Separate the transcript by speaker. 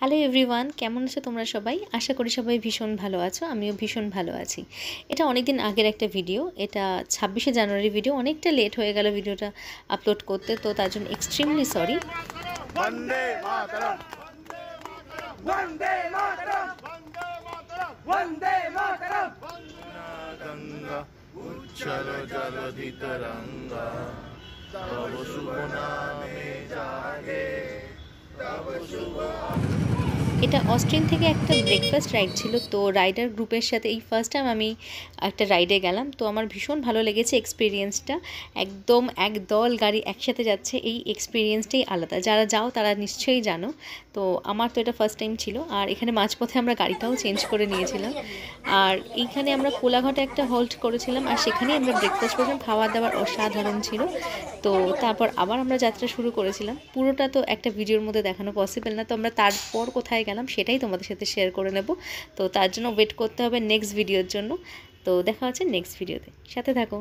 Speaker 1: Hello everyone, কেমন আছো তোমরা সবাই? আশা করি সবাই ভীষণ ভালো আছো। আমিও ভীষণ ভালো আছি। এটা অনেক দিন আগের একটা ভিডিও, এটা 26শে জানুয়ারি ভিডিও। অনেকটা লেট হয়ে গেল ভিডিওটা আপলোড করতে, তো তার জন্য এক্সট্রিমলি সরি।
Speaker 2: বন্দে মাতরম, বন্দে মাতরম, বন্দে মাতরম। গঙ্গা উচ্ছল জলধি তরঙ্গা, তব শুভ নামে জাগে, তব শুভ।
Speaker 1: এটা অস্ট্রিন থেকে একটা ব্রেকফাস্ট রাইড ছিল, তো রাইডার গ্রুপের সাথে এই ফার্স্ট টাইম আমি একটা রাইডে গেলাম। তো আমার ভীষণ ভালো লেগেছে এক্সপিরিয়েন্সটা। একদম একদল গাড়ি একসাথে যাচ্ছে, এই এক্সপিরিয়েন্সটাই আলাদা। যারা যাও তারা নিশ্চয়ই জানো। তো আমার তো এটা ফার্স্ট টাইম ছিল। আর এখানে মাঝপথে আমরা গাড়িটাও চেঞ্জ করে নিয়েছিলাম। আর এইখানে আমরা কোলাঘাটে একটা হল্ট করেছিলাম, আর সেখানেই আমরা ব্রেকফাস্ট করেছিলাম। খাওয়া দাওয়ার অসাধারণ ছিল। তো তারপর আবার আমরা যাত্রা শুরু করেছিলাম। পুরোটা তো একটা ভিডিওর মধ্যে দেখানো পসিবল না, তো আমরা তারপর কোথায় গেলাম সেটাই তোমাদের সাথে শেয়ার করে নেব। তো তার জন্য ওয়েট করতে হবে নেক্সট ভিডিওর জন্য। তো দেখা হচ্ছে নেক্সট ভিডিওতে, সাথে থাকো।